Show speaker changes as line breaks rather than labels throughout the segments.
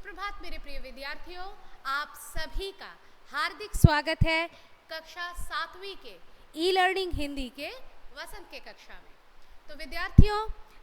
सुप्रभात मेरे प्रिय विद्यार्थियों, आप सभी का हार्दिक स्वागत है कक्षा 7वीं के ई लर्निंग हिंदी के वसंत के कक्षा में। तो विद्यार्थियों,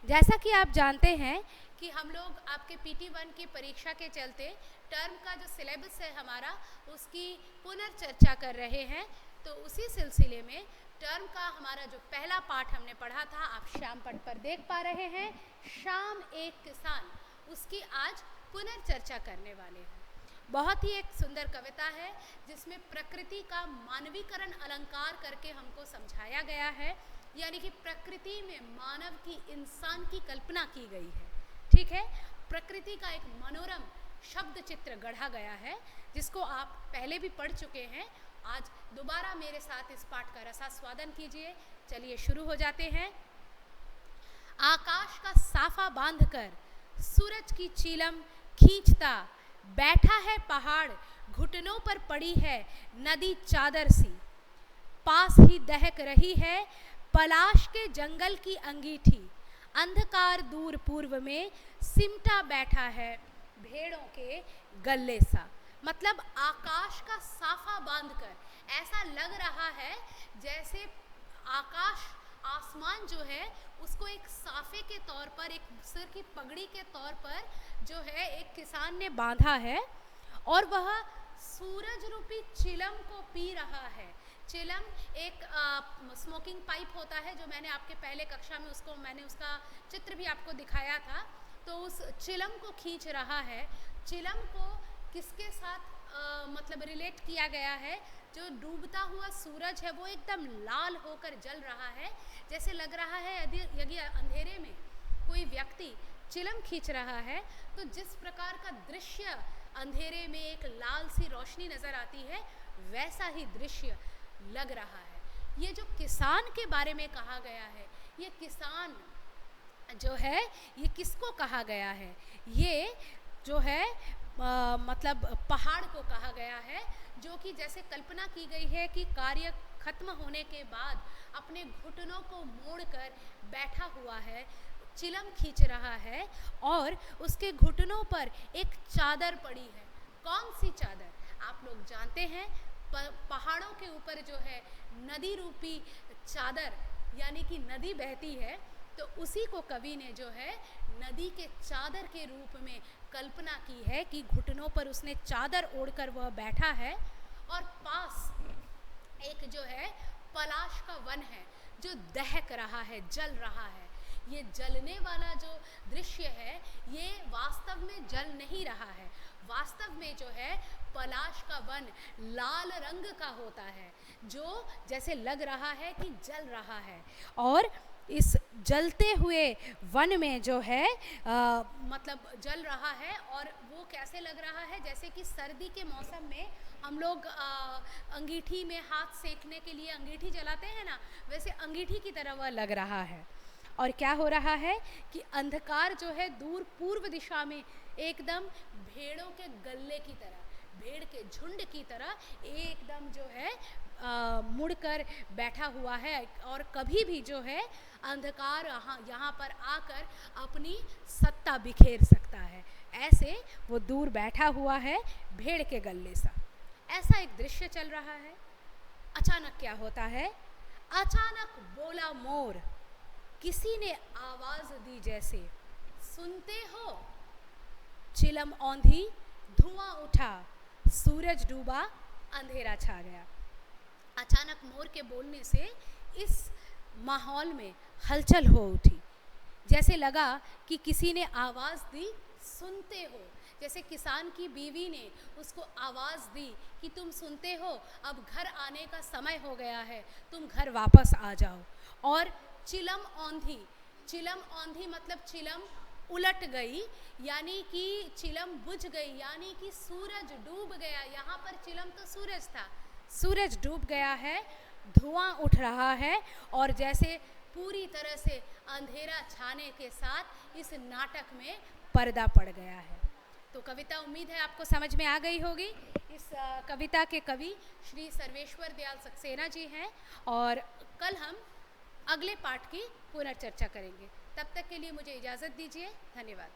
जैसा कि आप जानते हैं कि हम लोग आपके PT1 की परीक्षा के चलते टर्म का जो सिलेबस है हमारा उसकी पुनर्चर्चा कर रहे हैं। तो उसी सिलसिले में टर्म का हमारा जो पहला पाठ हमने पढ़ा था, आप श्याम पट पर देख पा रहे हैं, शाम एक किसान, उसकी आज पुनर्चर्चा करने वाले हैं। बहुत ही एक सुंदर कविता है जिसमें प्रकृति का मानवीकरण अलंकार करके हमको समझाया गया है, यानी कि प्रकृति में मानव की, इंसान की कल्पना की गई है। ठीक है, प्रकृति का एक मनोरम शब्द चित्र गढ़ा गया है जिसको आप पहले भी पढ़ चुके हैं। आज दोबारा मेरे साथ इस पाठ का रसास्वादन कीजिए। चलिए शुरू हो जाते हैं। आकाश का साफा बांधकर सूरज की चीलम खींचता बैठा है पहाड़, घुटनों पर पड़ी है नदी चादर सी, पास ही दहक रही है पलाश के जंगल की अंगीठी, अंधकार दूर पूर्व में सिमटा बैठा है भेड़ों के गले सा। मतलब आकाश का साफा बांधकर ऐसा लग रहा है जैसे आकाश, आसमान जो है उसको एक साफे के तौर पर, एक सिर की पगड़ी के तौर पर जो है एक किसान ने बांधा है और वह सूरज रूपी चिलम को पी रहा है। चिलम एक स्मोकिंग पाइप होता है, जो मैंने आपके पहले कक्षा में मैंने उसका चित्र भी आपको दिखाया था। तो उस चिलम को खींच रहा है। चिलम को किसके साथ मतलब रिलेट किया गया है? जो डूबता हुआ सूरज है वो एकदम लाल होकर जल रहा है, जैसे लग रहा है यदि अंधेरे में कोई व्यक्ति चिलम खींच रहा है तो जिस प्रकार का दृश्य अंधेरे में एक लाल सी रोशनी नजर आती है, वैसा ही दृश्य लग रहा है। ये जो किसान के बारे में कहा गया है, ये किसान जो है ये किसको कहा गया है? ये जो है मतलब पहाड़ को कहा गया है, जो कि जैसे कल्पना की गई है कि कार्य खत्म होने के बाद अपने घुटनों को मोड़कर बैठा हुआ है, चिलम खींच रहा है और उसके घुटनों पर एक चादर पड़ी है। कौन सी चादर? आप लोग जानते हैं, पहाड़ों के ऊपर जो है नदी रूपी चादर, यानी कि नदी बहती है, तो उसी को कवि ने जो है नदी के चादर के रूप में कल्पना की है कि घुटनों पर उसने चादर ओढ़कर वह बैठा है और पास एक जो है पलाश का वन है जो दहक रहा है, जल रहा है। ये जलने वाला जो दृश्य है ये वास्तव में जल नहीं रहा है, वास्तव में जो है पलाश का वन लाल रंग का होता है, जो जैसे लग रहा है कि जल रहा है। और इस जलते हुए वन में जो है मतलब जल रहा है, और वो कैसे लग रहा है? जैसे कि सर्दी के मौसम में हम लोग अंगीठी में हाथ सेकने के लिए अंगीठी जलाते हैं ना, वैसे अंगीठी की तरह वह लग रहा है। और क्या हो रहा है कि अंधकार जो है दूर पूर्व दिशा में एकदम भेड़ों के गल्ले की तरह, भेड़ के झुंड की तरह एकदम जो है मुड़कर बैठा हुआ है, और कभी भी जो है अंधकार यहाँ पर आकर अपनी सत्ता बिखेर सकता है। ऐसे वो दूर बैठा हुआ है भेड़ के गल्ले सा। ऐसा एक दृश्य चल रहा है। अचानक क्या होता है? अचानक बोला मोर, किसी ने आवाज दी जैसे, सुनते हो? चिलम औंधी, धुआं उठा, सूरज डूबा, अंधेरा छा गया। अचानक मोर के बोलने से इस माहौल में हलचल हो उठी, जैसे लगा कि किसी ने आवाज़ दी, सुनते हो। जैसे किसान की बीवी ने उसको आवाज़ दी कि तुम सुनते हो, अब घर आने का समय हो गया है, तुम घर वापस आ जाओ। और चिलम औंधी, चिलम औंधी मतलब चिलम उलट गई, यानी कि चिलम बुझ गई, यानी कि सूरज डूब गया। यहाँ पर चिलम तो सूरज था, सूरज डूब गया है, धुआं उठ रहा है, और जैसे पूरी तरह से अंधेरा छाने के साथ इस नाटक में पर्दा पड़ गया है। तो कविता उम्मीद है आपको समझ में आ गई होगी। इस कविता के कवि श्री सर्वेश्वर दयाल सक्सेना जी हैं, और कल हम अगले पाठ की पुनर्चर्चा करेंगे। तब तक के लिए मुझे इजाज़त दीजिए। धन्यवाद।